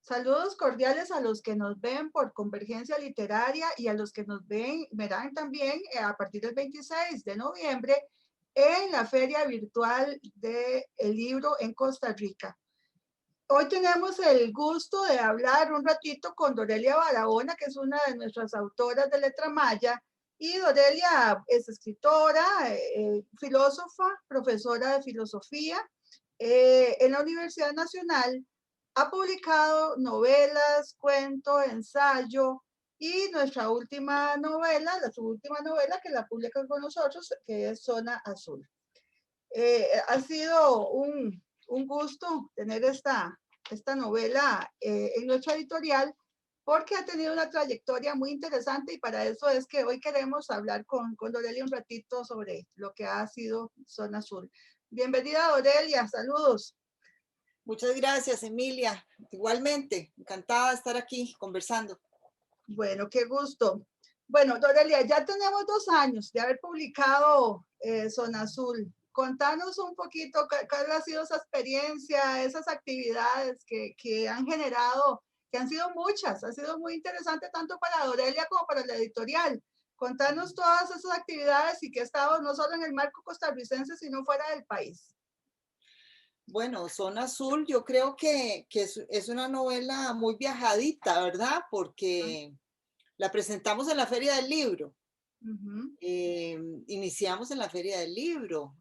Saludos cordiales a los que nos ven por Convergencia Literaria y a los que verán también a partir del 26 de noviembre en la Feria Virtual del Libro en Costa Rica. Hoy tenemos el gusto de hablar un ratito con Dorelia Barahona, que es una de nuestras autoras de Letra Maya. Y Dorelia es escritora, filósofa, profesora de filosofía en la Universidad Nacional. Ha publicado novelas, cuento, ensayo y nuestra última novela, su última novela que la publica con nosotros, que es Zona Azul. Ha sido un gusto tener esta novela en nuestra editorial porque ha tenido una trayectoria muy interesante y para eso es que hoy queremos hablar con Dorelia un ratito sobre lo que ha sido Zona Azul. Bienvenida, Dorelia, saludos. Muchas gracias, Emilia. Igualmente, encantada de estar aquí conversando. Bueno, qué gusto. Bueno, Dorelia, ya tenemos 2 años de haber publicado Zona Azul. Contanos un poquito cuál ha sido esa experiencia, esas actividades que han generado, que han sido muchas, ha sido muy interesante tanto para Dorelia como para la editorial. Contanos todas esas actividades y que ha estado no solo en el marco costarricense, sino fuera del país. Bueno, Zona Azul, yo creo que es una novela muy viajadita, ¿verdad? Porque la presentamos en la Feria del Libro. Iniciamos en la Feria del Libro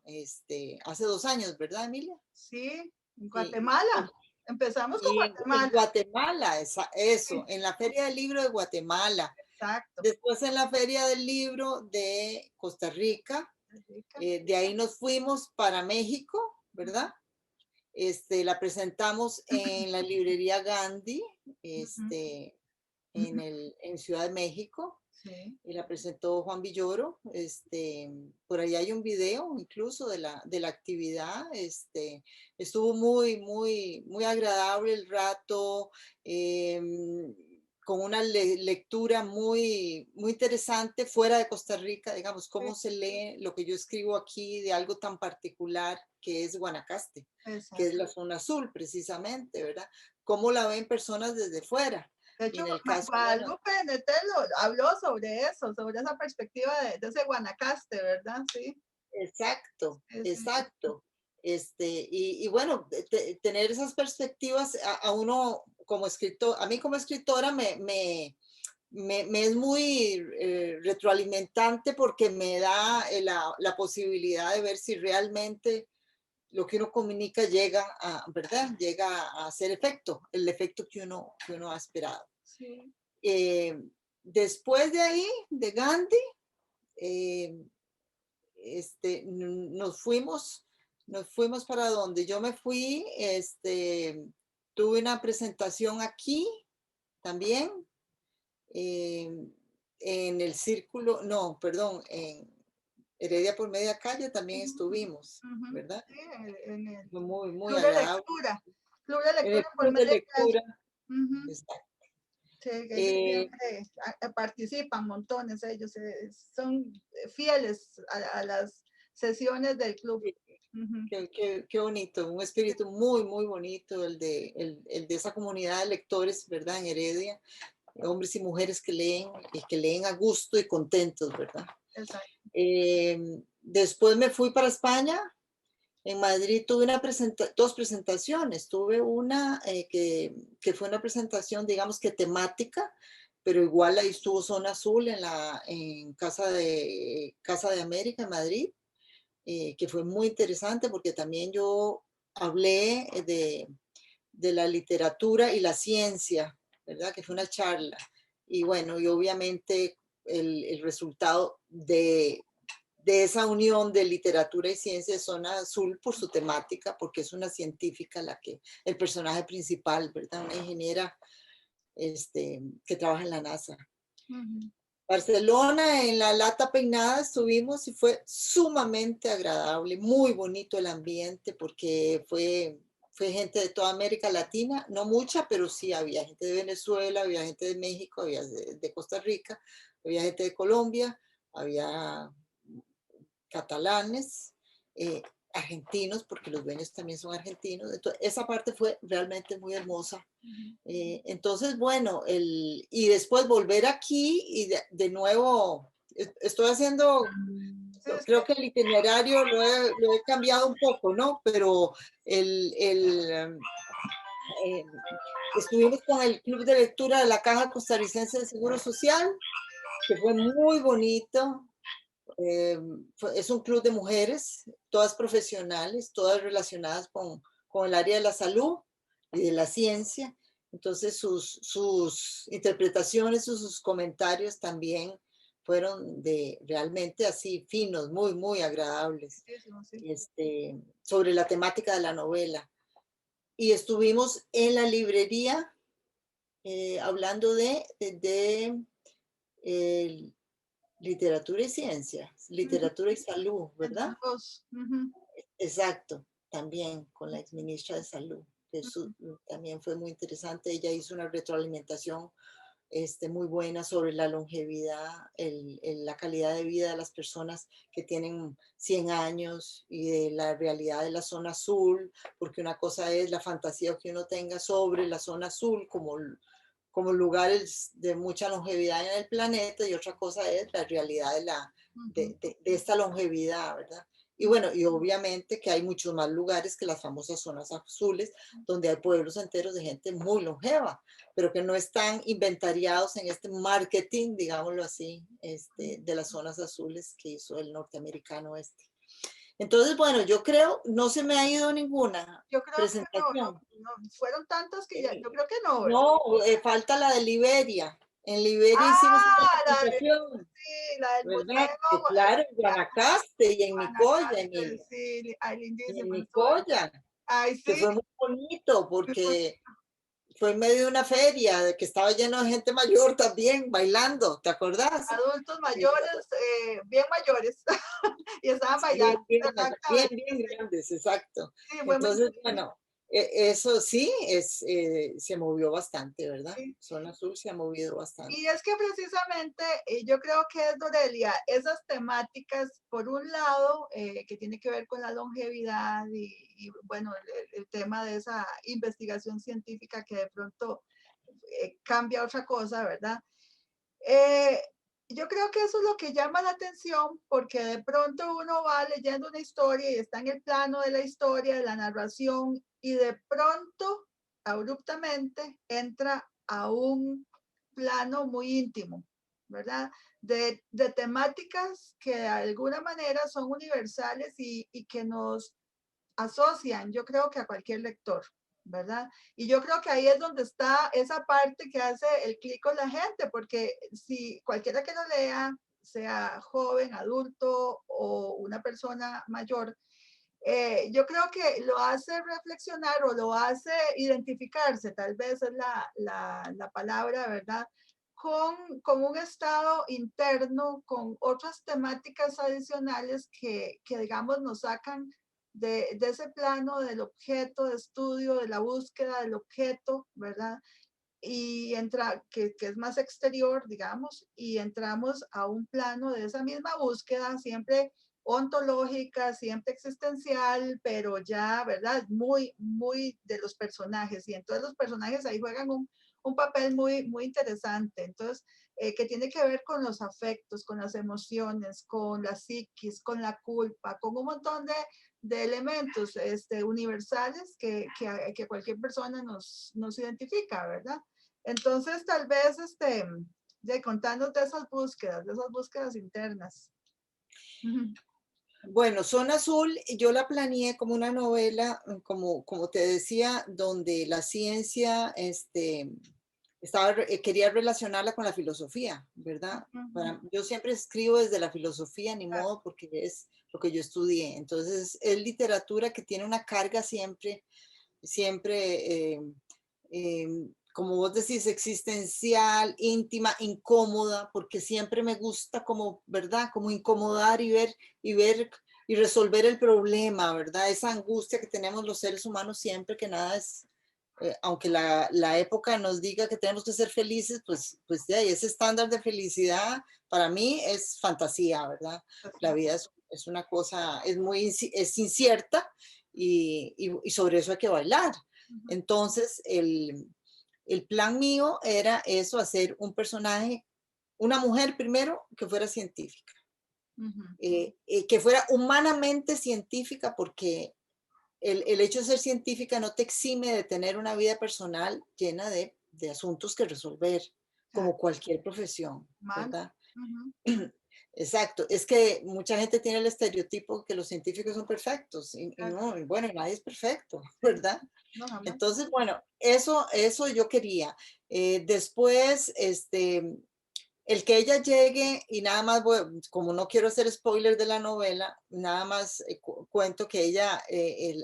hace 2 años, ¿verdad, Emilia? Sí, en Sí. Guatemala. Empezamos con Y en Guatemala. Guatemala, eso, Sí, en la Feria del Libro de Guatemala. exacto. Después en la Feria del Libro de Costa Rica. De ahí nos fuimos para México, ¿verdad? La presentamos en la librería Gandhi, en Ciudad de México, Sí. y la presentó Juan Villoro. Por ahí hay un video incluso de la actividad. Estuvo muy, muy, muy agradable el rato, con una lectura muy, muy interesante fuera de Costa Rica, digamos, cómo se lee lo que yo escribo aquí de algo tan particular que es Guanacaste, que es Exacto. la zona azul precisamente, ¿verdad? Cómo la ven personas desde fuera. De Y hecho, en el caso, bueno, Guadalupe Netelo habló sobre eso, sobre esa perspectiva de ese Guanacaste, ¿verdad? Sí. exacto, Sí, sí. exacto. Y bueno, tener esas perspectivas a uno como escritor, a mí como escritora me es muy retroalimentante porque me da la posibilidad de ver si realmente lo que uno comunica llega a, ¿verdad? Llega a hacer efecto, el efecto que uno ha esperado. Sí. Eh, Después de ahí, de Gandhi, eh, nos fuimos para donde yo me fui. Tuve una presentación aquí también, eh, en el círculo, no, perdón, en Heredia por Media Calle también estuvimos, ¿verdad? Sí, en el Fue muy, muy Club de agradable. Lectura. Club de En el Lectura por club de medio de lectura, calle. exacto. Sí, que ellos Eh, siempre participan montones, ellos son fieles a las sesiones del club. qué bonito, un espíritu muy, muy bonito el de esa comunidad de lectores, ¿verdad? En Heredia, hombres y mujeres que leen y que leen a gusto y contentos, ¿verdad? Exacto. Después me fui para España. En Madrid tuve dos presentaciones. Tuve una que fue una presentación, digamos que temática, pero igual ahí estuvo Zona Azul en Casa de América en Madrid, que fue muy interesante porque también yo hablé de la literatura y la ciencia, ¿verdad? Que fue una charla. Y bueno, y obviamente el resultado de esa unión de literatura y ciencia de Zona Azul por su temática, porque es una científica el personaje principal, ¿verdad? Una ingeniera que trabaja en la NASA. Barcelona, en la Lata Peinada estuvimos y fue sumamente agradable, muy bonito el ambiente porque fue gente de toda América Latina, no mucha, pero sí había gente de Venezuela, había gente de México, había de Costa Rica, había gente de Colombia, había catalanes, argentinos, porque los dueños también son argentinos. Entonces, esa parte fue realmente muy hermosa. Entonces, bueno, y después volver aquí y de nuevo, estoy haciendo, Sí, es creo que, que el itinerario lo he cambiado un poco, ¿no? Pero eh, estuvimos con el Club de Lectura de la Caja Costarricense de Seguro Social, que fue muy bonito. Es un club de mujeres, todas profesionales, todas relacionadas con el área de la salud y de la ciencia. Entonces sus interpretaciones, sus comentarios también fueron de realmente así finos, muy, muy agradables, muchísimo, sí. sobre la temática de la novela. Y estuvimos en la librería hablando eh, literatura y ciencia, Ujú, literatura y salud, entre ¿verdad? dos. Ujú, Exacto, también con la exministra de Salud. Eso ujú. también fue muy interesante. Ella hizo una retroalimentación muy buena sobre la longevidad, la calidad de vida de las personas que tienen 100 años y de la realidad de la zona azul, porque una cosa es la fantasía que uno tenga sobre la zona azul como lugares de mucha longevidad en el planeta y otra cosa es la realidad Ujú, de esta longevidad, ¿verdad? Y ujú, bueno, y obviamente que hay muchos más lugares que las famosas zonas azules, donde hay pueblos enteros de gente muy longeva, pero que no están inventariados en este marketing, digámoslo así, de las zonas azules que hizo el norteamericano este. Entonces, bueno, yo creo, no se me ha ido ninguna yo creo que no, presentación. fueron tantas que ya, Eh, yo creo que no, ¿verdad? No, falta la de Liberia. En Liberia hicimos una Ah, presentación, sí, la del ¿verdad? museo, Claro, en Guanacaste y en Nicoya, Guanacaste, sí, ay, y en lindísimo estuvo eso. Nicoya, Ay, que sí, fue muy bonito muy bonito. porque fue en medio de una feria que estaba lleno de gente mayor también bailando, ¿te acordás? Adultos Eh, mayores, bien mayores, y estaban Bien, bailando, bien, bien, exactamente, bien grandes, exacto. sí, fue muy Entonces, bueno, eso sí, se movió bastante, ¿verdad? sí. Zona Sur se ha movido bastante. Y es que precisamente yo creo que es, Dorelia, esas temáticas, por un lado, que tiene que ver con la longevidad bueno, el tema de esa investigación científica que de pronto cambia otra cosa, ¿verdad? Eh, yo creo que eso es lo que llama la atención porque de pronto uno va leyendo una historia y está en el plano de la historia, de la narración, y de pronto, abruptamente, entra a un plano muy íntimo, ¿verdad? De temáticas que de alguna manera son universales y que nos asocian, yo creo que a cualquier lector, ¿verdad? Y yo creo que ahí es donde está esa parte que hace el clic con la gente, porque si cualquiera que lo lea, sea joven, adulto o una persona mayor, yo creo que lo hace reflexionar o lo hace identificarse, tal vez es la palabra, ¿verdad? Con un estado interno, con otras temáticas adicionales que digamos, nos sacan de ese plano del objeto de estudio, de la búsqueda del objeto, ¿verdad? Y entra, que es más exterior, digamos, y entramos a un plano de esa misma búsqueda, siempre ontológica, siempre existencial, pero ya, ¿verdad? Muy, muy de los personajes. Y entonces los personajes ahí juegan un papel muy, muy interesante. Entonces, que tiene que ver con los afectos, con las emociones, con la psiquis, con la culpa, con un montón de elementos universales que cualquier persona nos identifica, ¿verdad? Entonces, tal vez, de contarnos de esas búsquedas internas. Bueno, Zona Azul, yo la planeé como una novela, como te decía, donde la ciencia, quería relacionarla con la filosofía, ¿verdad? Yo siempre escribo desde la filosofía, ni modo, porque es lo que yo estudié. Entonces, es literatura que tiene una carga siempre, siempre, como vos decís, existencial, íntima, incómoda, porque siempre me gusta como, ¿verdad? Como incomodar y ver y resolver el problema, ¿verdad? Esa angustia que tenemos los seres humanos siempre que nada es aunque la época nos diga que tenemos que ser felices, pues de ahí ese estándar de felicidad para mí es fantasía, ¿verdad? La vida es es una cosa, es muy, es incierta y sobre eso hay que bailar. Ujú, Entonces, el plan mío era eso, hacer un personaje, una mujer primero que fuera científica, ujú. que fuera humanamente científica, porque el hecho de ser científica no te exime de tener una vida personal llena de asuntos que resolver, como Exacto. cualquier profesión, Mal. ¿verdad? Ujú. Exacto, es que mucha gente tiene el estereotipo que los científicos son perfectos y Exacto. no, y bueno, nadie es perfecto, Sí. ¿verdad? No, jamás. Entonces, bueno, eso yo quería. Después, el que ella llegue y nada más, como no quiero hacer spoiler de la novela, nada más cuento que ella,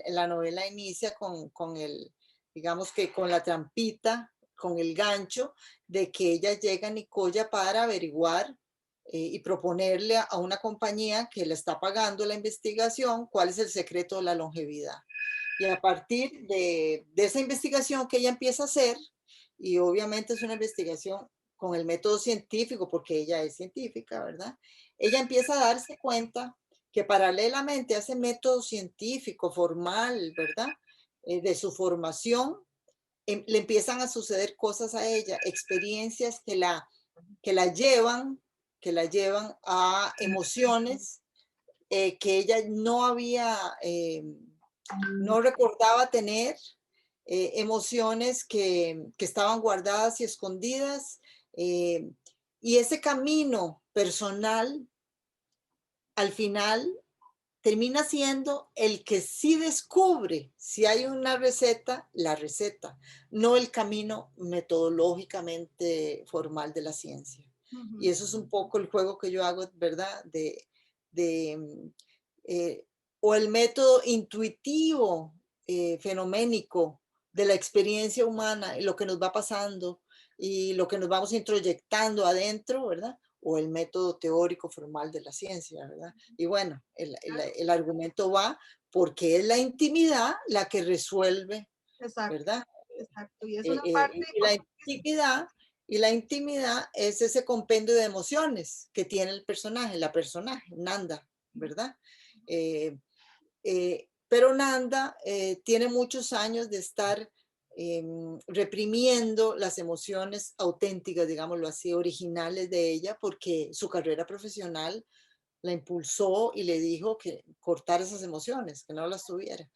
la novela inicia con el, digamos que con la trampita, con el gancho de que ella llega a Nicoya para averiguar y proponerle a una compañía que le está pagando la investigación cuál es el secreto de la longevidad. Y a partir de esa investigación que ella empieza a hacer, y obviamente es una investigación con el método científico, porque ella es científica, ¿verdad? Ella empieza a darse cuenta que paralelamente a ese método científico formal, ¿verdad? De su formación, le empiezan a suceder cosas a ella, experiencias que la llevan, que la llevan a emociones que ella no había, no recordaba tener, emociones que estaban guardadas y escondidas. eh, y ese camino personal, al final, termina siendo el que sí descubre si hay una receta, la receta, no el camino metodológicamente formal de la ciencia. Y Ujú. eso es un poco el juego que yo hago, ¿verdad? De eh, o el método intuitivo, fenoménico de la experiencia humana y lo que nos va pasando y lo que nos vamos introyectando adentro, ¿verdad? O el método teórico formal de la ciencia, ¿verdad? Y bueno, Claro. el argumento va porque es la intimidad la que resuelve, Exacto. ¿verdad? Exacto. Y es una parte Y la importantísima. intimidad, y la intimidad es ese compendio de emociones que tiene el personaje, la personaje, Nanda, ¿verdad? Pero Nanda tiene muchos años de estar reprimiendo las emociones auténticas, digámoslo así, originales de ella, porque su carrera profesional la impulsó y le dijo que cortara esas emociones, que no las tuviera.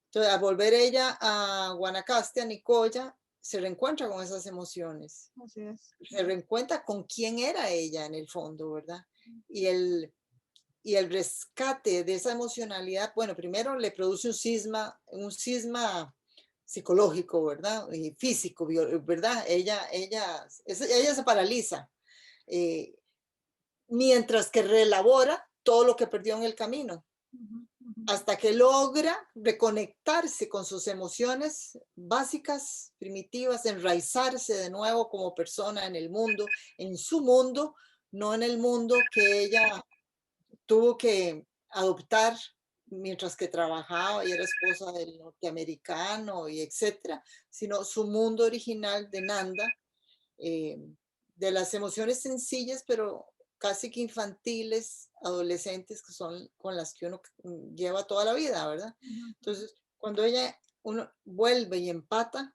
Entonces, al volver ella a Guanacaste, a Nicoya, se reencuentra con esas emociones, Así es. se reencuentra con quién era ella en el fondo, ¿verdad? Y y el rescate de esa emocionalidad, bueno, primero le produce un cisma psicológico, ¿verdad? Y físico, ¿verdad? Ella se paraliza, eh, mientras que reelabora todo lo que perdió en el camino, Ujú, ujú. hasta que logra reconectarse con sus emociones básicas, primitivas, enraizarse de nuevo como persona en el mundo, en su mundo, no en el mundo que ella tuvo que adoptar mientras que trabajaba y era esposa del norteamericano y etcétera, sino su mundo original de Nanda, eh, de las emociones sencillas, pero casi que infantiles, adolescentes, que son con las que uno lleva toda la vida, ¿verdad? Ujú, ujú. Entonces, cuando uno vuelve y empata,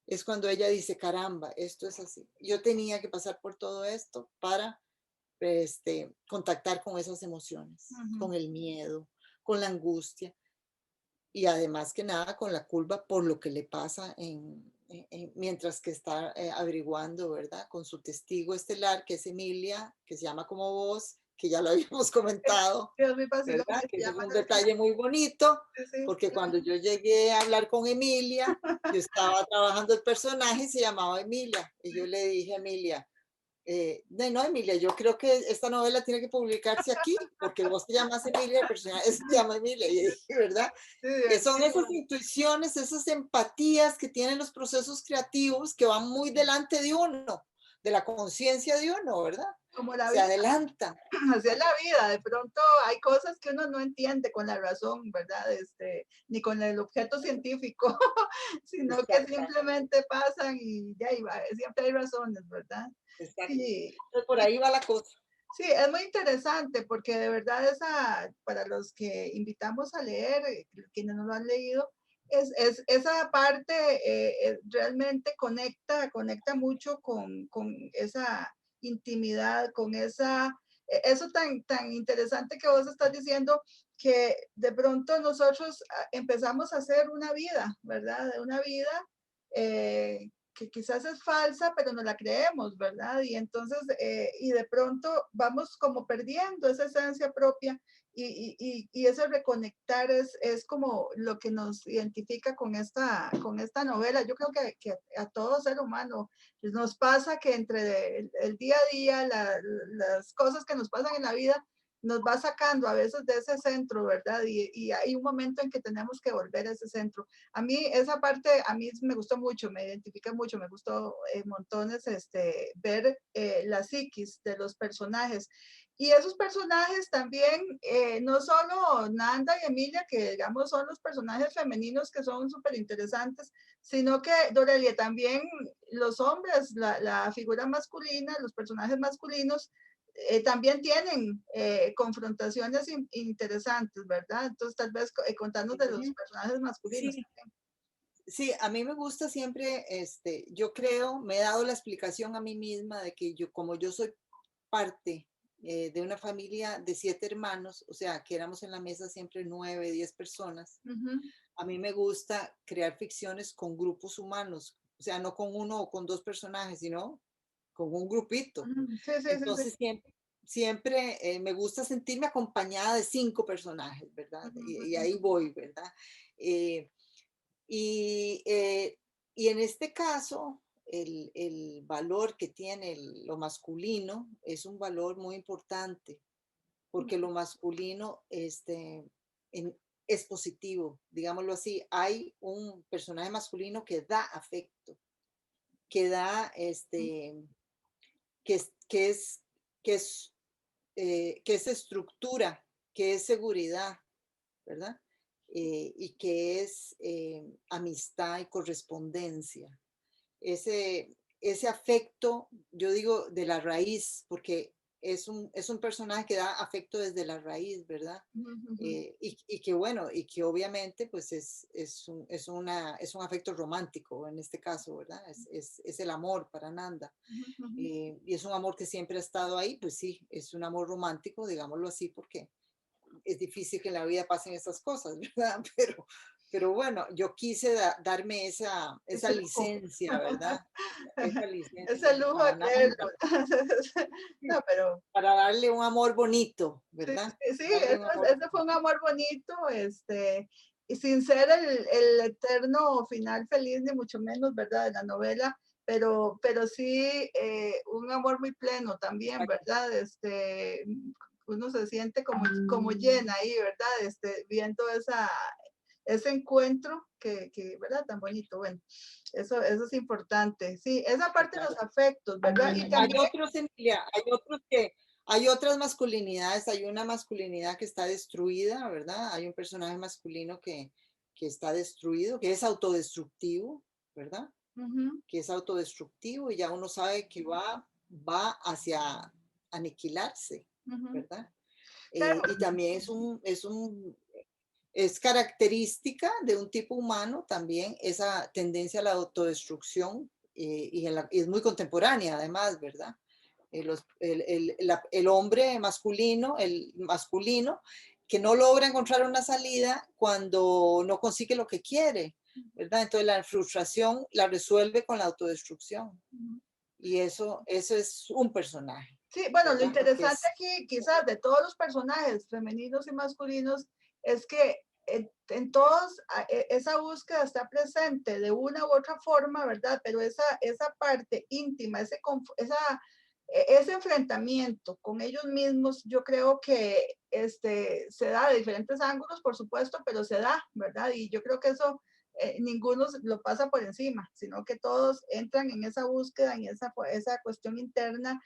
es cuando ella dice, caramba, esto es así. Yo tenía que pasar por todo esto para contactar con esas emociones, Ujú. con el miedo, con la angustia y además que nada con la culpa por lo que le pasa mientras que está averiguando, ¿verdad? Con su testigo estelar, que es Emilia, que se llama como vos, que ya lo habíamos comentado, Es muy vacilón ¿verdad? que Que se ese es llama un así. detalle muy bonito, Sí, sí. porque cuando yo llegué a hablar con Emilia, yo estaba trabajando el personaje y se llamaba Emilia, y yo le dije a Emilia, no, Emilia, yo creo que esta novela tiene que publicarse aquí, porque vos te llamas Emilia, el personaje se llama Emilia, y dije, ¿verdad? Sí, Son esas divertidísimo. intuiciones, esas empatías que tienen los procesos creativos que van muy delante de uno, de la conciencia de uno, ¿verdad? Como la Se vida. adelantan. Así es la vida, de pronto hay cosas que uno no entiende con la razón, ¿verdad? Ni con el objeto científico, sino que Exactamente, simplemente pasan y ya iba, siempre hay razones, ¿verdad? exacto. Y, Entonces, por ahí va la cosa. Sí, es muy interesante porque de verdad para los que invitamos a leer, quienes no lo han leído, esa parte realmente conecta mucho con esa intimidad, con eso tan interesante que vos estás diciendo, que de pronto nosotros empezamos a hacer una vida, ¿verdad? Una vida que quizás es falsa, pero no la creemos, ¿verdad? Y entonces, y de pronto vamos como perdiendo esa esencia propia y ese reconectar es como lo que nos identifica con esta novela. Yo creo que a todo ser humano nos pasa que entre el día a día, las cosas que nos pasan en la vida, nos va sacando a veces de ese centro, ¿verdad? Y hay un momento en que tenemos que volver a ese centro. A mí esa parte, a mí me gustó mucho, me identifica mucho, me gustó montones ver la psiquis de los personajes. Y esos personajes también, no solo Nanda y Emilia, que digamos son los personajes femeninos que son súper interesantes, sino que Dorelia también los hombres, la figura masculina, los personajes masculinos, también tienen confrontaciones interesantes, ¿verdad? Entonces, tal vez contarnos de los personajes masculinos. Sí, sí, a mí me gusta siempre, yo creo, me he dado la explicación a mí misma de que yo, como yo soy parte de una familia de 7 hermanos, o sea, que éramos en la mesa siempre 9, 10 personas, Uh -huh. a mí me gusta crear ficciones con grupos humanos, o sea, no con uno o con 2 personajes, sino con un grupito. Sí, sí, sí, sí. Entonces siempre me gusta sentirme acompañada de 5 personajes, Uh ¿verdad? Y -huh. ahí voy, ¿verdad? Eh, y, eh, y en este caso, el valor que tiene lo masculino es un valor muy importante, porque lo masculino es positivo, digámoslo así. Hay un personaje masculino que da afecto, que da, que es, que es, que es, que es estructura, que es seguridad, ¿verdad? Y que es amistad y correspondencia. Ese afecto, yo digo, de la raíz, porque es un personaje que da afecto desde la raíz, ¿verdad? Uh -huh. Y que bueno, y que obviamente pues es un afecto romántico en este caso, ¿verdad? Es el amor para Nanda. Uh -huh. Y es un amor que siempre ha estado ahí, pues sí, es un amor romántico, digámoslo así, porque es difícil que en la vida pasen esas cosas, ¿verdad? Pero bueno, yo quise darme esa Ese lujo. licencia, ¿verdad? Esa Ese licencia lujo de a creerlo. Nanda, No, pero para darle un amor bonito, sí, ¿verdad? sí, sí, Darle un amor ese fue un amor bonito, y sin ser el eterno final feliz, ni mucho menos, ¿verdad? De la novela, pero sí un amor muy pleno también, bonito. ¿verdad? Uno se siente como llena ahí, ¿verdad? Viendo ese encuentro ¿verdad? Tan bonito. Bueno, eso es importante. Sí, esa parte de los afectos, ¿verdad? Y Hay también, otros, Emilia, hay otras masculinidades, hay una masculinidad que está destruida, ¿verdad? Hay un personaje masculino que está destruido, que es autodestructivo, ¿verdad? Que es autodestructivo y ya uno sabe que va hacia aniquilarse, ¿verdad? claro, Y también es característica de un tipo humano también esa tendencia a la autodestrucción y es muy contemporánea además, ¿verdad? El hombre masculino, el masculino, que no logra encontrar una salida cuando no consigue lo que quiere, ¿verdad? Entonces la frustración la resuelve con la autodestrucción. Y eso es un personaje, sí, bueno, lo ¿verdad? Que interesante es, aquí, quizás de todos los personajes femeninos y masculinos, es que en todos esa búsqueda está presente de una u otra forma, ¿verdad? Pero esa parte íntima, ese enfrentamiento con ellos mismos, yo creo que se da de diferentes ángulos, por supuesto, pero se da, ¿verdad? Y yo creo que eso ninguno lo pasa por encima, sino que todos entran en esa búsqueda, en esa cuestión interna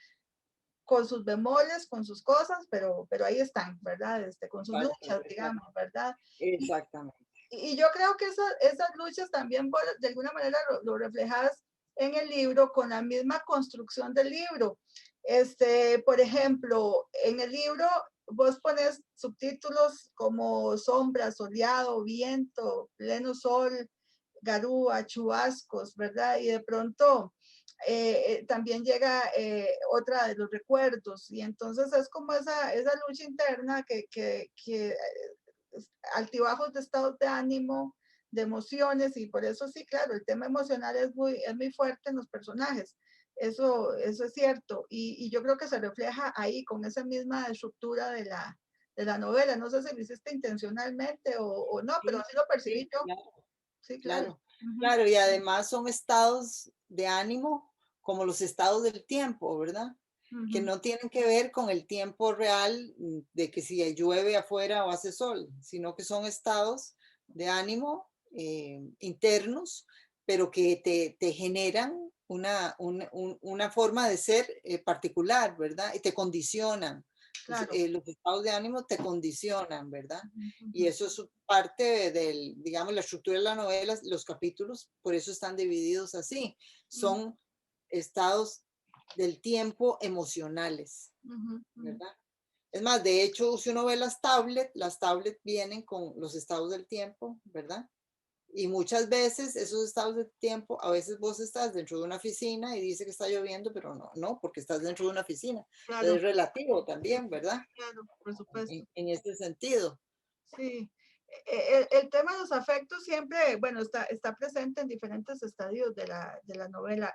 con sus bemoles, con sus cosas, pero ahí están, ¿verdad? Con sus luchas, digamos, ¿verdad? Y, exactamente. y yo creo que esas luchas también de alguna manera lo reflejas en el libro con la misma construcción del libro. Por ejemplo, en el libro vos pones subtítulos como sombra, soleado, viento, pleno sol, garúa, chubascos, ¿verdad? Y de pronto también llega otra de los recuerdos y entonces es como esa lucha interna que altibajos de estados de ánimo, de emociones y por eso sí, claro, el tema emocional es muy fuerte en los personajes. Eso es cierto y yo creo que se refleja ahí con esa misma estructura de la novela. No sé si lo hiciste intencionalmente o no, pero Sí, así lo percibí sí, yo. claro. Sí, claro. Claro, Ujú. claro, y además son estados de ánimo como los estados del tiempo, ¿verdad? Que Ujú. no tienen que ver con el tiempo real de que si llueve afuera o hace sol, sino que son estados de ánimo internos, pero que te generan una forma de ser particular, ¿verdad? Y te condicionan. Claro. Los estados de ánimo te condicionan, ¿verdad? Ujú, Y ujú, eso es parte del, digamos, la estructura de la novela, los capítulos, por eso están divididos así. ujú, Son estados del tiempo emocionales, ujú, ujú. ¿verdad? Es más, de hecho, si uno ve las tablets vienen con los estados del tiempo, ¿verdad? Y muchas veces esos estados de tiempo, a veces vos estás dentro de una oficina y dice que está lloviendo, pero no, porque estás dentro de una oficina. Entonces Claro, es relativo también, ¿verdad? claro, por supuesto. En este sentido. Sí, el tema de los afectos siempre, bueno, está presente en diferentes estadios de la novela.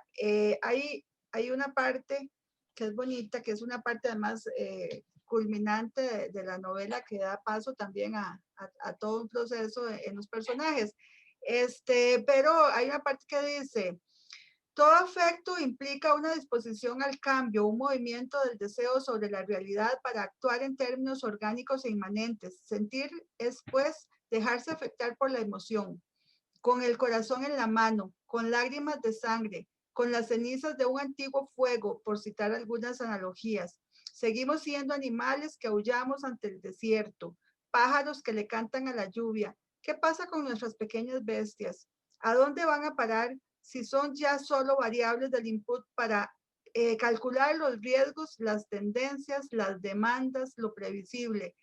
Hay una parte que es bonita, que es una parte además culminante de la novela que da paso también a todo un proceso en los personajes. Pero hay una parte que dice, todo afecto implica una disposición al cambio, un movimiento del deseo sobre la realidad para actuar en términos orgánicos e inmanentes. Sentir es, pues, dejarse afectar por la emoción, con el corazón en la mano, con lágrimas de sangre, con las cenizas de un antiguo fuego, por citar algunas analogías. Seguimos siendo animales que aullamos ante el desierto, pájaros que le cantan a la lluvia. ¿Qué pasa con nuestras pequeñas bestias? ¿A dónde van a parar si son ya solo variables del input para calcular los riesgos, las tendencias, las demandas, lo previsible?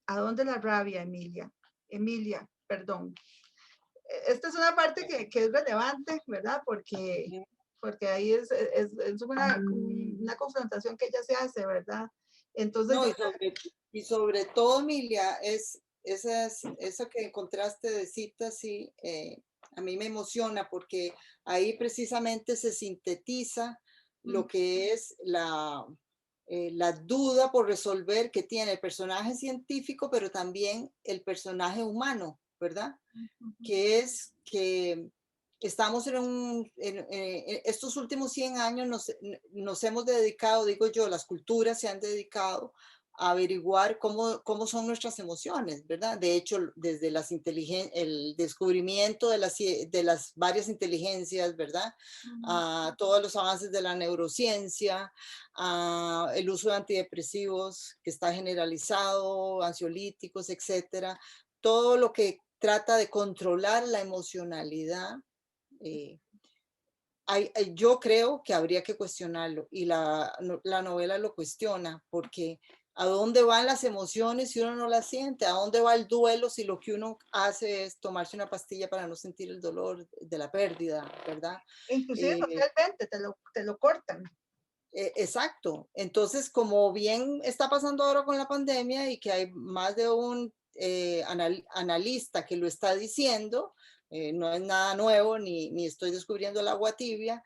¿A dónde la rabia, Emilia? Emilia, perdón. Esta es una parte que es relevante, ¿verdad? Porque ahí es una confrontación que ella se hace, ¿verdad? Entonces No, yo, y sobre todo, Emilia, eso que encontraste de citas, sí, a mí me emociona porque ahí precisamente se sintetiza lo que es la duda por resolver que tiene el personaje científico, pero también el personaje humano, ¿verdad? Que es que estamos estos últimos 100 años nos hemos dedicado, digo yo, las culturas se han dedicado a averiguar cómo son nuestras emociones, ¿verdad? De hecho, desde el descubrimiento de las varias inteligencias, ¿verdad? A todos los avances de la neurociencia, a el uso de antidepresivos que está generalizado, ansiolíticos, etcétera. Todo lo que trata de controlar la emocionalidad, eh, yo creo que habría que cuestionarlo y la novela lo cuestiona porque ¿a dónde van las emociones si uno no las siente? ¿A dónde va el duelo si lo que uno hace es tomarse una pastilla para no sentir el dolor de la pérdida, ¿verdad? inclusive Eh, socialmente te lo cortan. exacto. Entonces, como bien está pasando ahora con la pandemia y que hay más de un analista que lo está diciendo, no es nada nuevo ni estoy descubriendo el agua tibia.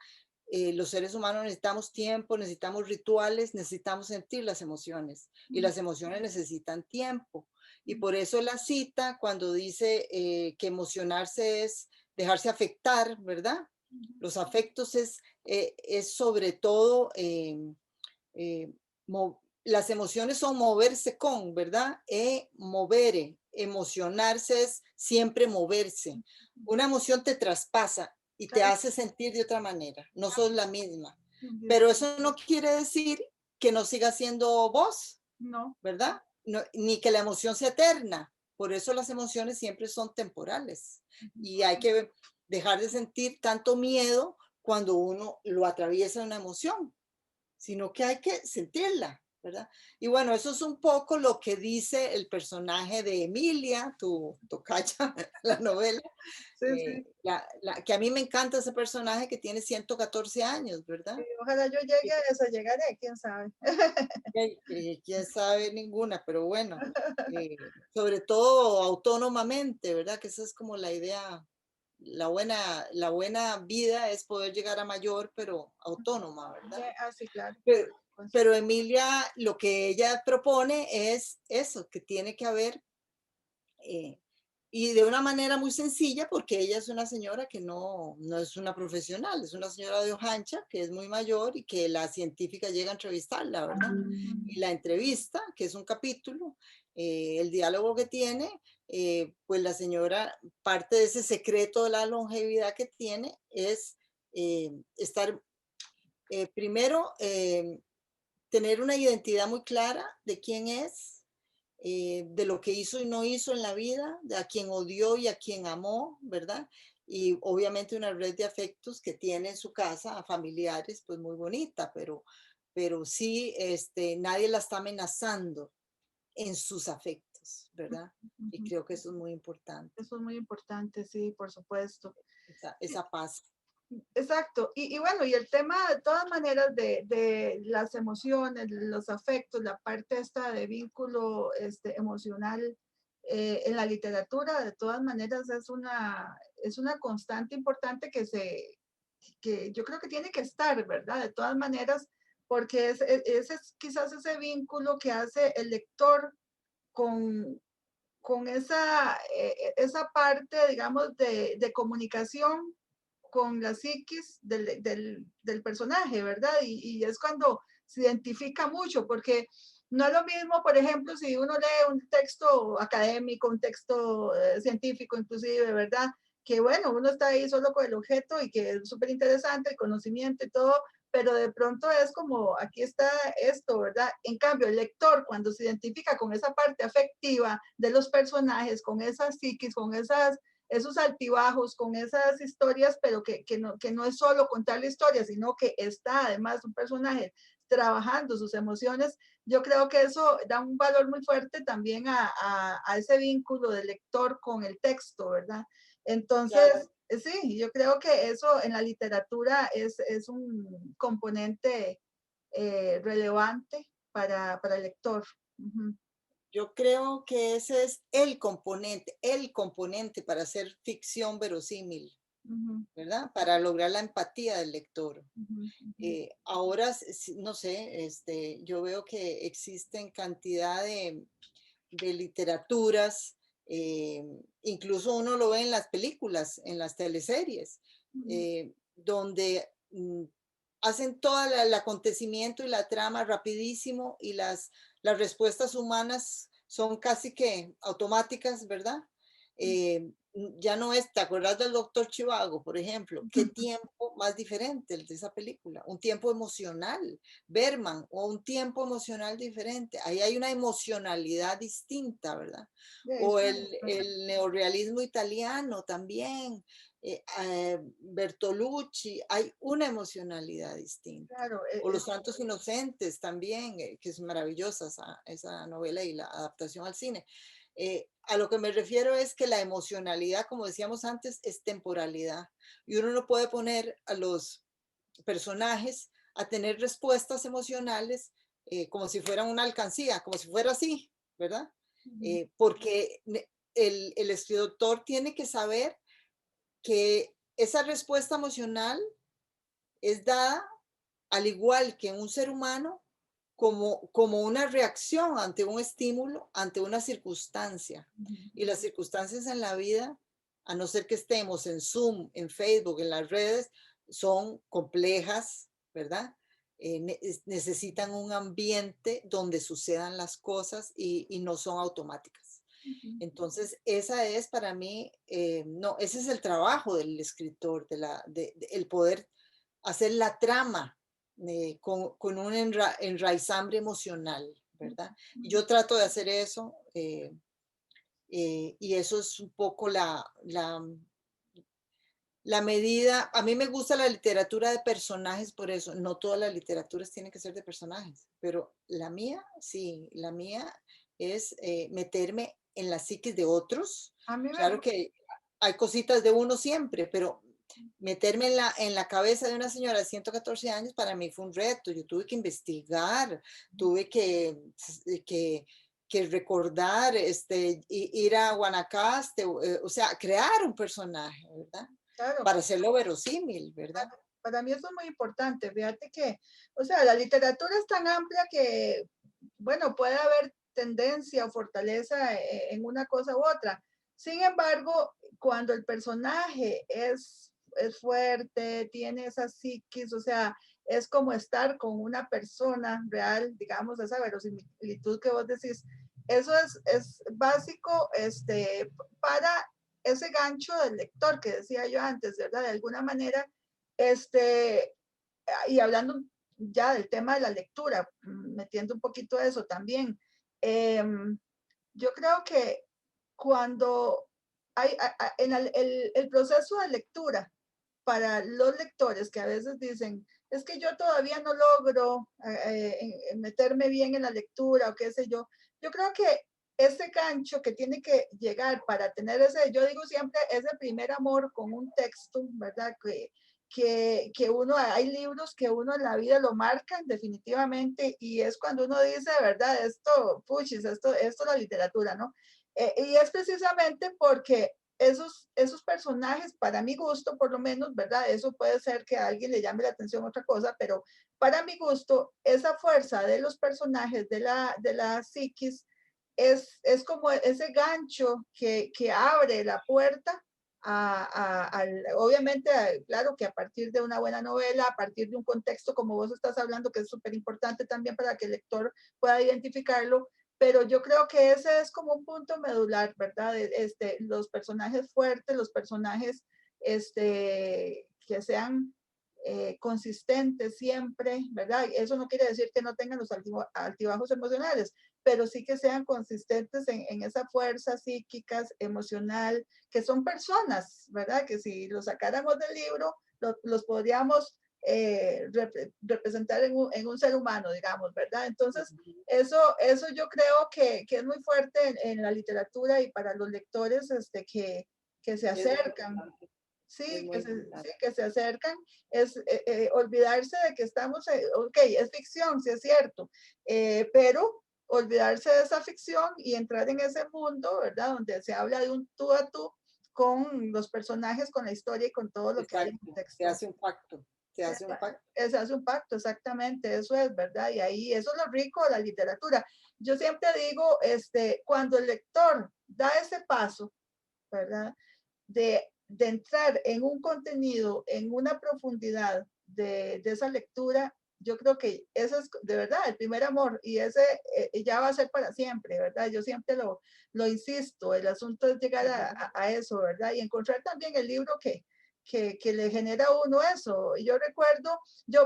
Los seres humanos necesitamos tiempo, necesitamos rituales, necesitamos sentir las emociones y las emociones necesitan tiempo. Y por eso la cita cuando dice que emocionarse es dejarse afectar, ¿verdad? Los afectos es sobre todo, las emociones son moverse con, ¿verdad? Movere, emocionarse es siempre moverse. Una emoción te traspasa y te Claro, hace sentir de otra manera, no sos la misma. sí, Pero eso no quiere decir que no sigas siendo vos, no. ¿verdad? No, ni que la emoción sea eterna. Por eso las emociones siempre son temporales y hay que dejar de sentir tanto miedo cuando uno lo atraviesa una emoción, sino que hay que sentirla, ¿verdad? Y bueno, eso es un poco lo que dice el personaje de Emilia, tu tocaya, la novela, Sí, sí. que a mí me encanta ese personaje que tiene 114 años, Sí, ¿verdad? ojalá yo llegue a eso, llegaré, quién sabe. Quién sabe ninguna, pero bueno, sobre todo autónomamente, ¿verdad? Que esa es como la idea, la buena vida es poder llegar a mayor, pero autónoma, ¿verdad? Ah, sí, claro. Pero, Pues, pero Emilia, lo que ella propone es eso, que tiene que haber, eh, y de una manera muy sencilla, porque ella es una señora que no es una profesional, es una señora de hojancha, que es muy mayor y que la científica llega a entrevistarla, ¿verdad? Y la entrevista, que es un capítulo, el diálogo que tiene, pues la señora, parte de ese secreto de la longevidad que tiene es estar, primero, tener una identidad muy clara de quién es, de lo que hizo y no hizo en la vida, de a quien odió y a quien amó, ¿verdad? Y obviamente una red de afectos que tiene en su casa, a familiares, pues muy bonita, pero sí, nadie la está amenazando en sus afectos, ¿verdad? Y ujú. creo que eso es muy importante, Eso es muy importante, sí, por supuesto. Sí, esa paz. exacto. Y bueno, y el tema de todas maneras de las emociones, los afectos, la parte esta de vínculo emocional en la literatura, de todas maneras es una constante importante que yo creo que tiene que estar, ¿verdad? De todas maneras, porque es quizás ese vínculo que hace el lector con, con esa parte, digamos, de comunicación con la psiquis del personaje, ¿verdad? Y es cuando se identifica mucho, porque no es lo mismo, por ejemplo, si uno lee un texto académico, un texto científico inclusive, ¿verdad? Que bueno, uno está ahí solo con el objeto y que es súper interesante el conocimiento y todo, pero de pronto es como, aquí está esto, ¿verdad? En cambio, el lector, cuando se identifica con esa parte afectiva de los personajes, con esas psiquis, con esos altibajos, con esas historias, pero que no es solo contar la historia, sino que está además un personaje trabajando sus emociones, yo creo que eso da un valor muy fuerte también a ese vínculo del lector con el texto, ¿verdad? Claro. Entonces, sí, yo creo que eso en la literatura es un componente relevante para el lector. Ujú, Yo creo que ese es el componente para hacer ficción verosímil, ujú, ¿verdad? Para lograr la empatía del lector. ujú, ujú, Ahora, no sé, yo veo que existen cantidad de literaturas, incluso uno lo ve en las películas, en las teleseries, ujú. donde hacen todo el acontecimiento y la trama rapidísimo y las respuestas humanas son casi que automáticas, ¿verdad? Ya no es, ¿te acuerdas del doctor Chivago, por ejemplo? ¿Qué tiempo más diferente el de esa película? Un tiempo emocional, Berman, o un tiempo emocional diferente. Ahí hay una emocionalidad distinta, ¿verdad? O Sí, el neorrealismo italiano también, Bertolucci, hay una emocionalidad distinta. claro, O Los Santos Inocentes también, que es maravillosa esa novela y la adaptación al cine. A lo que me refiero es que la emocionalidad, como decíamos antes, es temporalidad. Y uno no puede poner a los personajes a tener respuestas emocionales como si fueran una alcancía, como si fuera así, ¿verdad? ujú, Porque el escritor tiene que saber que esa respuesta emocional es dada al igual que en un ser humano como una reacción ante un estímulo, ante una circunstancia. Y las circunstancias en la vida, a no ser que estemos en Zoom, en Facebook, en las redes, son complejas, ¿verdad? Necesitan un ambiente donde sucedan las cosas y no son automáticas. ujú, Entonces, esa es para mí, no, ese es el trabajo del escritor, el poder hacer la trama con un enraizambre emocional, ¿verdad? Y ujú. yo trato de hacer eso y eso es un poco La medida, a mí me gusta la literatura de personajes por eso, no todas las literaturas tienen que ser de personajes, pero la mía, sí, la mía es meterme en la psiquis de otros. A mí me Claro gusta. que hay cositas de uno siempre, pero meterme en la cabeza de una señora de 114 años para mí fue un reto. Yo tuve que investigar, tuve que, que recordar, ir a Guanacaste, o sea, crear un personaje, ¿verdad? Claro, Para hacerlo verosímil, ¿verdad? para mí eso es muy importante. Fíjate que, o sea, la literatura es tan amplia que, bueno, puede haber tendencia o fortaleza en una cosa u otra. Sin embargo, cuando el personaje es fuerte, tiene esa psiquis, o sea, es como estar con una persona real, digamos, esa verosimilitud que vos decís, eso es básico para ese gancho del lector que decía yo antes, ¿verdad? De alguna manera, este, y hablando ya del tema de la lectura, metiendo un poquito de eso también, yo creo que cuando hay en el proceso de lectura para los lectores que a veces dicen, es que yo todavía no logro meterme bien en la lectura o qué sé yo creo que ese gancho que tiene que llegar para tener ese, yo digo siempre, ese primer amor con un texto, ¿verdad? Que uno, hay libros que uno en la vida lo marcan definitivamente y es cuando uno dice, ¿verdad? Esto, puchis, esto es la literatura, ¿no? Y es precisamente porque esos personajes, para mi gusto, por lo menos, ¿verdad? Eso puede ser que a alguien le llame la atención otra cosa, pero para mi gusto, esa fuerza de los personajes, de la psiquis, es como ese gancho que abre la puerta obviamente, claro que a partir de una buena novela, a partir de un contexto como vos estás hablando, que es súper importante también para que el lector pueda identificarlo, pero yo creo que ese es como un punto medular, ¿verdad? Los personajes fuertes, los personajes que sean consistentes siempre, ¿verdad? Eso no quiere decir que no tengan los altibajos emocionales, pero sí que sean consistentes en esa fuerza psíquica, emocional, que son personas, ¿verdad? Que si los sacáramos del libro, los podríamos representar en un ser humano, digamos, ¿verdad? Entonces, eso yo creo que es muy fuerte en la literatura y para los lectores que se Es muy acercan. importante, es Sí, muy sí, importante. que se acercan, es olvidarse de que estamos, ok, es ficción, sí es cierto, pero olvidarse de esa ficción y entrar en ese mundo, ¿verdad? Donde se habla de un tú a tú con los personajes, con la historia y con todo lo que hay en el Exacto, se texto. hace un pacto, se hace un pacto. Se hace un pacto, exactamente, eso es, ¿verdad? Y ahí, eso es lo rico de la literatura. Yo siempre digo, cuando el lector da ese paso, ¿verdad? De entrar en un contenido, en una profundidad de esa lectura, yo creo que eso es de verdad el primer amor y ese ya va a ser para siempre, ¿verdad? Yo siempre lo insisto, el asunto es llegar a eso, ¿verdad? Y encontrar también el libro que le genera a uno eso. Y yo recuerdo,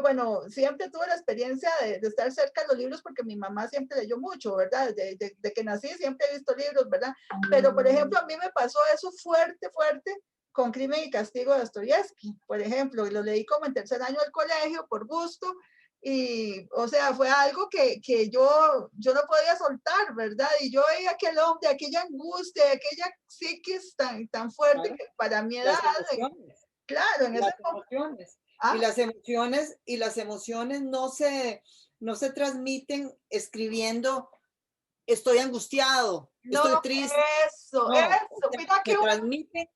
bueno, siempre tuve la experiencia de estar cerca de los libros porque mi mamá siempre leyó mucho, ¿verdad? De que nací siempre he visto libros, ¿verdad? Pero, por ejemplo, a mí me pasó eso fuerte, fuerte con Crimen y Castigo de Dostoyevsky, por ejemplo, y lo leí como en tercer año del colegio por gusto, y, o sea, fue algo que yo no podía soltar, ¿verdad? Y yo veía aquel hombre, aquella angustia, aquella psiquis tan fuerte Claro, que para mi edad, las emociones, claro, en ese las momento, emociones. ah, Y las emociones no se transmiten escribiendo, estoy angustiado, no, estoy triste. No, o eso, sea, mira qué se bueno, transmite qué,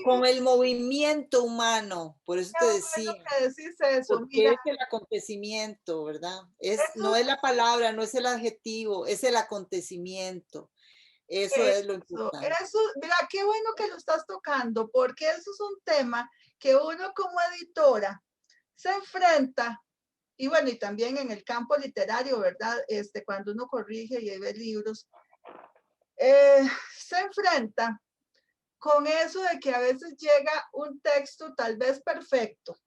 con el movimiento humano. Por eso qué te bueno decía, que decís eso, porque mira, es el acontecimiento, ¿verdad? eso No es la palabra, no es el adjetivo, es el acontecimiento. Eso es lo importante. Mira, qué bueno que lo estás tocando, porque eso es un tema que uno como editora se enfrenta, y bueno, y también en el campo literario, ¿verdad? Cuando uno corrige y ve libros, se enfrenta con eso de que a veces llega un texto tal vez perfecto,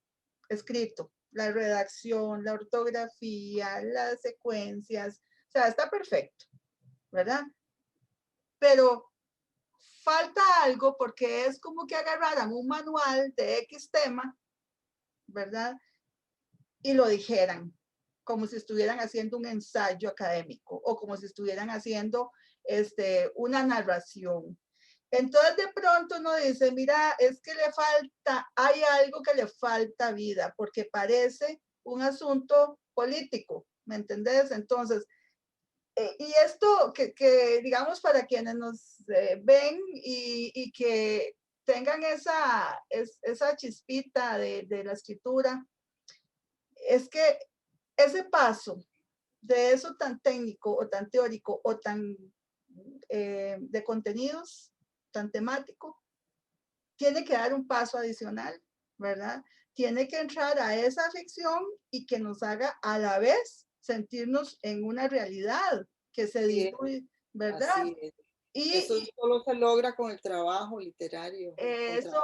escrito, la redacción, la ortografía, las secuencias, o sea, está perfecto, ¿verdad? Pero falta algo porque es como que agarraran un manual de X tema, ¿verdad? Y lo dijeran, como si estuvieran haciendo un ensayo académico o como si estuvieran haciendo una narración. Entonces de pronto uno dice, mira, es que le falta, hay algo que le falta vida, porque parece un asunto político, ¿me entendés? Entonces, y esto digamos para quienes nos ven y que tengan esa chispita de la escritura, es que ese paso de eso tan técnico o tan teórico o tan de contenidos, tan temático, tiene que dar un paso adicional, ¿verdad? Tiene que entrar a esa ficción y que nos haga a la vez sentirnos en una realidad que se diluye, ¿verdad? Así es. Eso solo se logra con el trabajo literario, con eso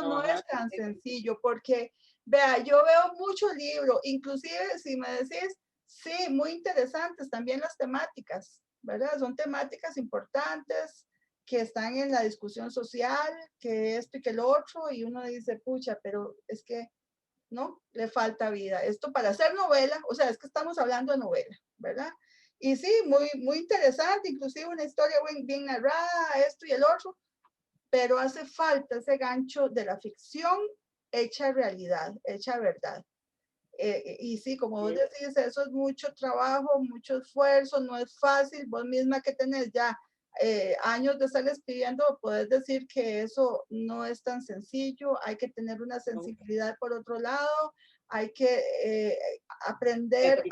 no es trabajar. tan sencillo porque, vea, yo veo muchos libros, inclusive si me decís, sí, muy interesantes también las temáticas, ¿verdad? Son temáticas importantes que están en la discusión social, que esto y que lo otro, y uno dice, pucha, pero es que no, le falta vida. Esto para hacer novela, o sea, es que estamos hablando de novela, ¿verdad? Y sí, muy, muy interesante, inclusive una historia bien narrada, esto y el otro, pero hace falta ese gancho de la ficción hecha realidad, hecha verdad. Y sí, como vos decís, eso es mucho trabajo, mucho esfuerzo, no es fácil. Vos misma que tenés ya años de estar escribiendo, puedes decir que eso no es tan sencillo, hay que tener una sensibilidad por otro lado, hay que aprender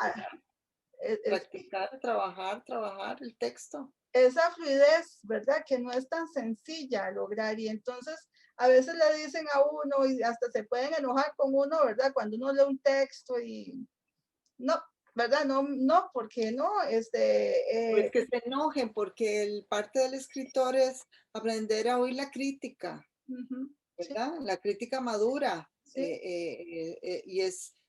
Practicar, trabajar el texto. esa fluidez, ¿verdad? Que no es tan sencilla lograr y entonces a veces le dicen a uno y hasta se pueden enojar con uno, ¿verdad? Cuando uno lee un texto y no, ¿verdad? No, no, porque no, Pues que se enojen porque parte del escritor es aprender a oír la crítica, sí, ¿verdad? La crítica madura. sí.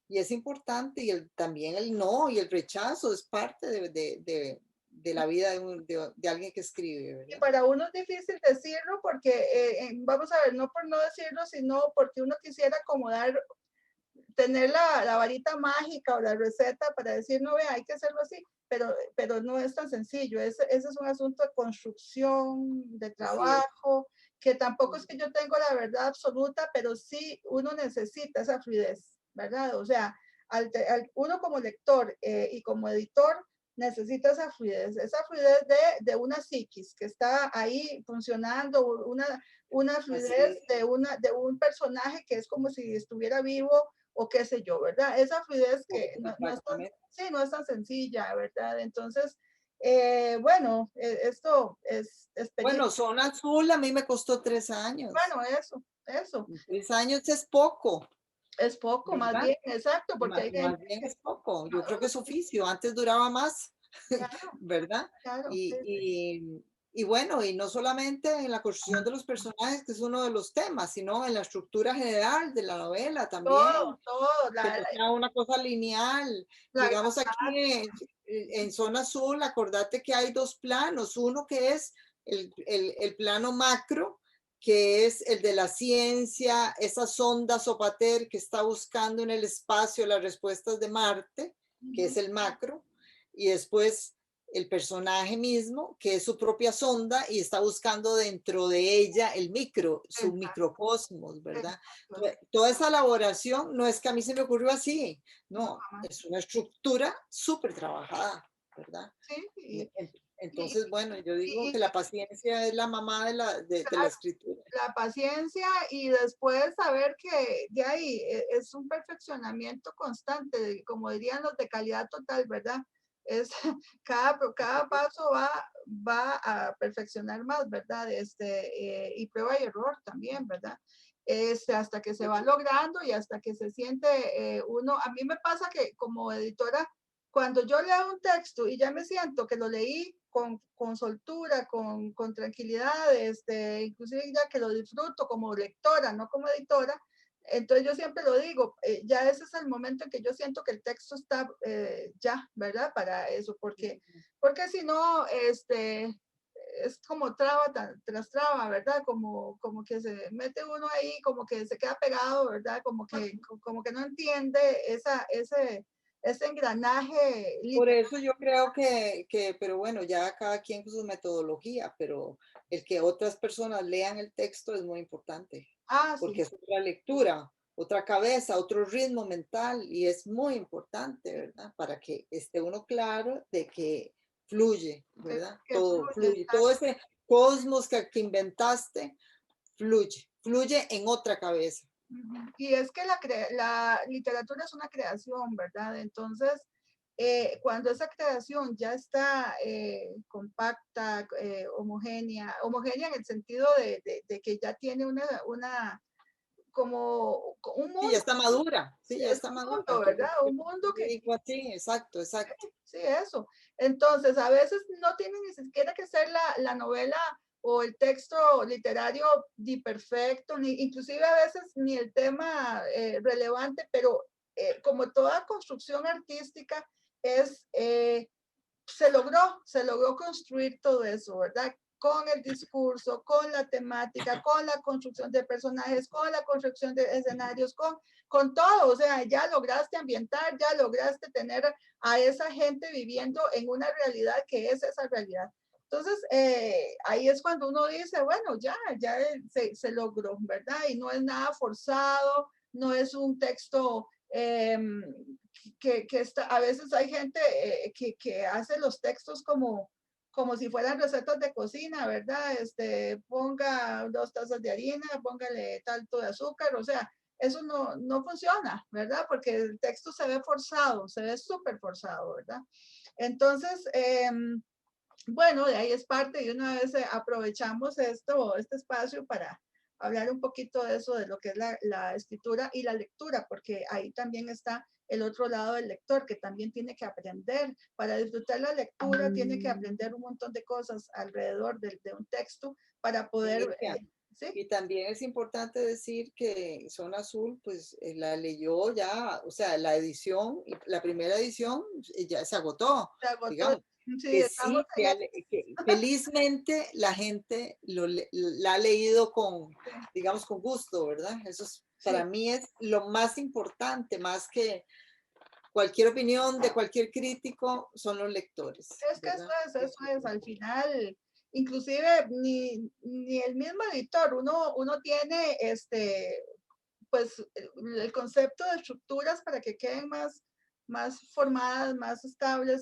Y es importante y también el no y el rechazo es parte de la vida de alguien que escribe, Y ¿verdad? para uno es difícil decirlo porque, vamos a ver, no por no decirlo, sino porque uno quisiera acomodar, tener la varita mágica o la receta para decir, no, vea, hay que hacerlo así, pero no es tan sencillo. Ese es un asunto de construcción, de Así es. trabajo, que tampoco es que yo tengo la verdad absoluta, pero sí uno necesita esa fluidez, ¿verdad? O sea, uno como lector y como editor necesita esa fluidez de una psiquis que está ahí funcionando, una fluidez de un personaje que es como si estuviera vivo o qué sé yo, ¿verdad? Esa fluidez que no es tan, sí, no es tan sencilla, ¿verdad? Entonces, bueno, esto es Bueno, experiencia. Zona Azul a mí me costó 3 años. Bueno, eso. 3 años es poco, Es poco, más ¿verdad? bien, exacto, porque hay Más gente bien que, es poco. Yo creo que es oficio. Antes duraba más, claro, ¿verdad? claro, sí, Y bueno, y no solamente en la construcción de los personajes, que es uno de los temas, sino en la estructura general de la novela también, todo, que no sea una cosa lineal. la Digamos aquí en Zona Azul, acordate que hay dos planos. Uno que es el plano macro, que es el de la ciencia, esa sonda Sopater que está buscando en el espacio las respuestas de Marte, que es el macro, y después el personaje mismo, que es su propia sonda y está buscando dentro de ella el micro, su microcosmos, ¿verdad? Toda esa elaboración no es que a mí se me ocurrió así, no, es una estructura súper trabajada, ¿verdad? sí, y, Entonces, bueno, yo digo y, que la paciencia es la mamá de la escritura. la paciencia y después saber que de ahí es un perfeccionamiento constante, como dirían los de calidad total, ¿verdad? Es cada paso va a perfeccionar más, ¿verdad? Y prueba y error también, ¿verdad? Hasta que se va logrando y hasta que se siente uno, a mí me pasa que como editora, cuando yo leo un texto y ya me siento que lo leí con soltura, con tranquilidad, inclusive ya que lo disfruto como lectora, no como editora, entonces yo siempre lo digo, ya ese es el momento en que yo siento que el texto está ya, ¿verdad? Para eso, porque si no, es como traba tras traba, ¿verdad? Como que se mete uno ahí, como que se queda pegado, ¿verdad? Como que no entiende ese engranaje Por literario. eso yo creo pero bueno, ya cada quien con su metodología, pero el que otras personas lean el texto es muy importante, Ah, sí. porque es otra lectura, otra cabeza, otro ritmo mental, y es muy importante, ¿verdad? Para que esté uno claro de que fluye, ¿verdad? Que Todo fluye, fluye, todo ese cosmos que inventaste fluye, fluye en otra cabeza. ujú. Y es que la literatura es una creación, ¿verdad? Entonces, cuando esa creación ya está compacta, homogénea en el sentido de que ya tiene como un Sí, ya mundo, está madura, sí, sí, ya es está un madura. mundo, ¿verdad? Un mundo Yo digo así, exacto, exacto. sí, eso. Entonces, a veces no tiene ni siquiera que ser la novela o el texto literario ni perfecto, ni inclusive a veces ni el tema relevante, pero como toda construcción artística es, se logró construir todo eso, ¿verdad? Con el discurso, con la temática, con la construcción de personajes, con la construcción de escenarios, con todo. O sea, ya lograste ambientar, ya lograste tener a esa gente viviendo en una realidad que es esa realidad. Entonces, ahí es cuando uno dice, bueno, ya se logró, ¿verdad? Y no es nada forzado, no es un texto que está, a veces hay gente que hace los textos como si fueran recetas de cocina, ¿verdad? Ponga 2 tazas de harina, póngale tanto de azúcar, o sea, eso no funciona, ¿verdad? Porque el texto se ve forzado, se ve súper forzado, ¿verdad? Entonces, bueno, de ahí es parte y una vez aprovechamos este espacio para hablar un poquito de eso, de lo que es la escritura y la lectura, porque ahí también está el otro lado del lector, que también tiene que aprender. Para disfrutar la lectura, tiene que aprender un montón de cosas alrededor de un texto para poder, Inicia. ¿sí? Y también es importante decir que Zona Azul, pues la leyó ya, o sea, la edición, la primera edición ya se agotó, Se agotó. digamos, Sí, que estamos sí, en que felizmente la gente la ha leído con, digamos, con gusto, ¿verdad? Eso es, sí, para mí es lo más importante, más que cualquier opinión de cualquier crítico, son los lectores, es que ¿verdad? eso es, al final, inclusive ni el mismo editor, uno tiene pues el concepto de estructuras para que queden más formadas, más estables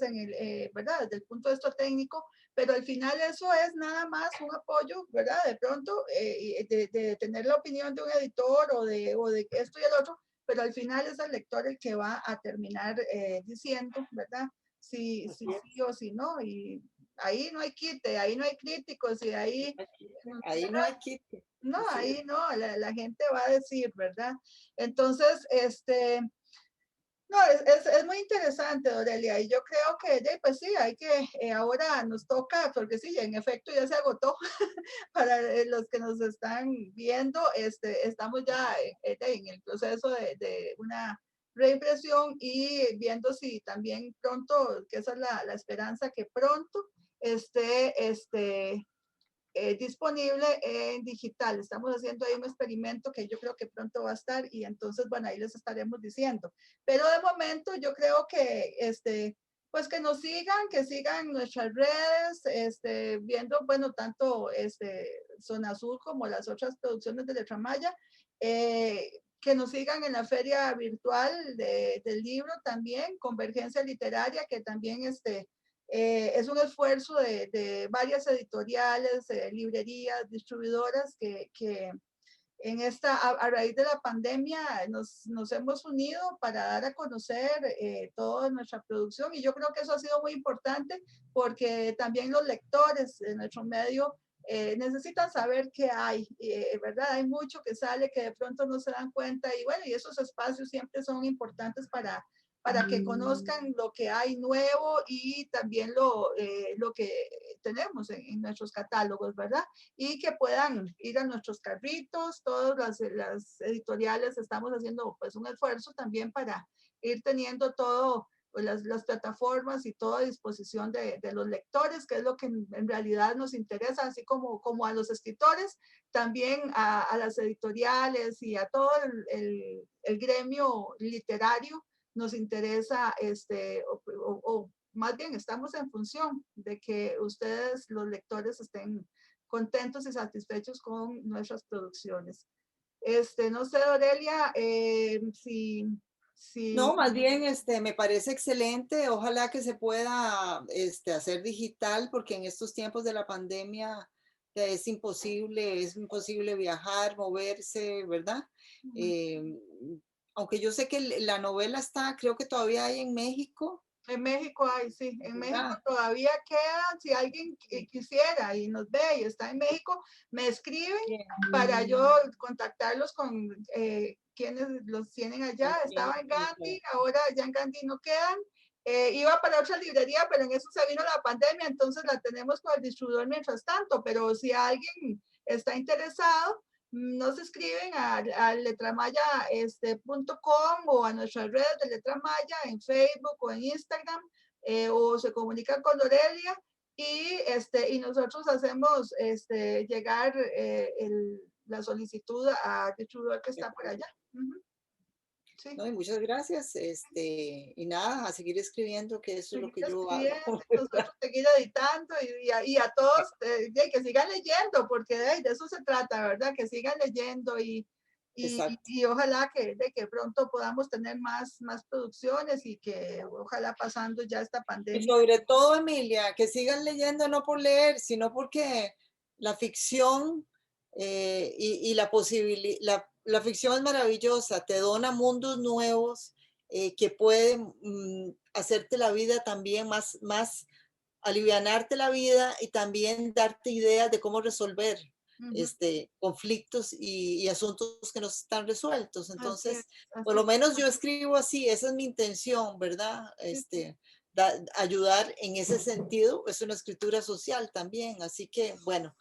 ¿verdad? Desde el punto de vista técnico, pero al final eso es nada más un apoyo, ¿verdad? De pronto, de tener la opinión de un editor o de esto y el otro, pero al final es el lector el que va a terminar diciendo, ¿verdad? Si Así es. sí o si no, y ahí no hay quite, ahí no hay críticos, y ahí Ahí no hay quite, no, así es. ahí no, la gente va a decir, ¿verdad? Entonces, no, es muy interesante, Dorelia, y yo creo que, pues sí, hay que, ahora nos toca, porque sí, en efecto ya se agotó para los que nos están viendo, estamos ya en el proceso de una reimpresión y viendo si también pronto, que esa es la esperanza, que pronto esté disponible en digital. Estamos haciendo ahí un experimento que yo creo que pronto va a estar y entonces, bueno, ahí les estaremos diciendo. Pero de momento yo creo que, pues que sigan nuestras redes, viendo, bueno, tanto Zona Azul como las otras producciones de Letramaya, que nos sigan en la feria virtual del libro también, Convergencia Literaria, que también es un esfuerzo de varias editoriales, librerías, distribuidoras que en a raíz de la pandemia nos hemos unido para dar a conocer toda nuestra producción y yo creo que eso ha sido muy importante porque también los lectores de nuestro medio necesitan saber qué hay, ¿verdad? Hay mucho que sale que de pronto no se dan cuenta y bueno, y esos espacios siempre son importantes para que conozcan lo que hay nuevo y también lo que tenemos en nuestros catálogos, ¿verdad? Y que puedan ir a nuestros carritos, todas las editoriales estamos haciendo pues un esfuerzo también para ir teniendo todo las plataformas y todo a disposición de los lectores, que es lo que en realidad nos interesa, así como a los escritores, también a las editoriales y a todo el gremio literario nos interesa, o más bien estamos en función de que ustedes, los lectores, estén contentos y satisfechos con nuestras producciones. No sé, Aurelia, No, si más bien me parece excelente. Ojalá que se pueda hacer digital, porque en estos tiempos de la pandemia es imposible viajar, moverse, ¿verdad? Eh, Aunque yo sé que la novela está, creo que todavía hay en México, en México hay, sí, en México ¿verdad? todavía queda, si alguien quisiera y nos ve y está en México, me escriben Bien, para yo contactarlos con quienes los tienen allá. bien, Estaba en muchas Gandhi, ahora ya en Gandhi no quedan. Iba para otra librería, pero en eso se vino la pandemia, entonces la tenemos con el distribuidor mientras tanto, pero si alguien está interesado, nos escriben a letramaya.com o a nuestras redes de Letramaya en Facebook o en Instagram, o se comunican con Lorelia y nosotros hacemos llegar la solicitud al distribuidor que está por gracias. allá. Ujú, sí. No, y muchas gracias. Y nada, a seguir escribiendo, que eso es lo Seguir que yo hago, escribiendo, ¿verdad? nosotros seguir editando y a todos que sigan leyendo, porque de eso se trata, ¿verdad? Que sigan leyendo Exacto. y ojalá que pronto podamos tener más producciones y que ojalá pasando ya esta Y pandemia. sobre todo, Emilia, que sigan leyendo no por leer, sino porque la ficción y la posibilidad, la ficción es maravillosa, te dona mundos nuevos que pueden hacerte la vida también más, alivianarte la vida y también darte ideas de cómo resolver Ujú, conflictos y asuntos que no están resueltos. así es, Entonces, por así lo es. menos yo escribo así, esa es mi intención, ¿verdad? Sí, sí. Ayudar en ese sentido, es una escritura social también, así que bueno,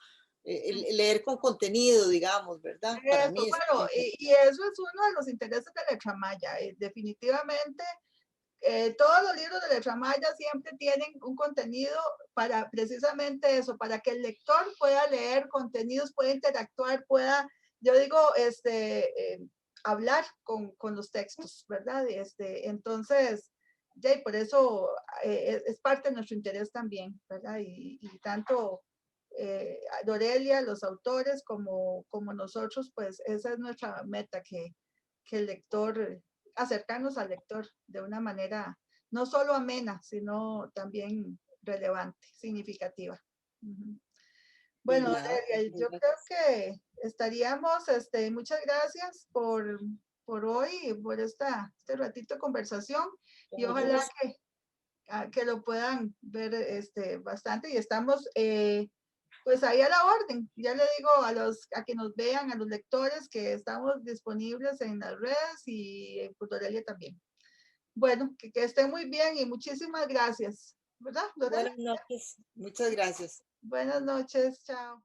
leer con contenido, digamos, ¿verdad? Para Eso, mí es bueno, y eso es uno de los intereses de Letramaya. Definitivamente, todos los libros de Letramaya siempre tienen un contenido para precisamente eso, para que el lector pueda leer contenidos, pueda interactuar, pueda, yo digo, hablar con los textos, ¿verdad? Entonces, y por eso es parte de nuestro interés también, ¿verdad? Y tanto Dorelia, los autores, como nosotros, pues esa es nuestra meta, que el lector, acercarnos al lector de una manera no solo amena, sino también relevante, significativa. Ujú. y Bueno, nada, Dorelia, muchas yo creo gracias. que estaríamos, muchas gracias por hoy, por este ratito de conversación Con y mucho ojalá gusto. que lo puedan ver bastante y estamos pues ahí a la orden. Ya le digo a que nos vean, a los lectores, que estamos disponibles en las redes y en Tutorelia también. Bueno, que estén muy bien y muchísimas gracias. ¿Verdad, Lorela? Buenas noches, muchas gracias. Buenas noches, chao.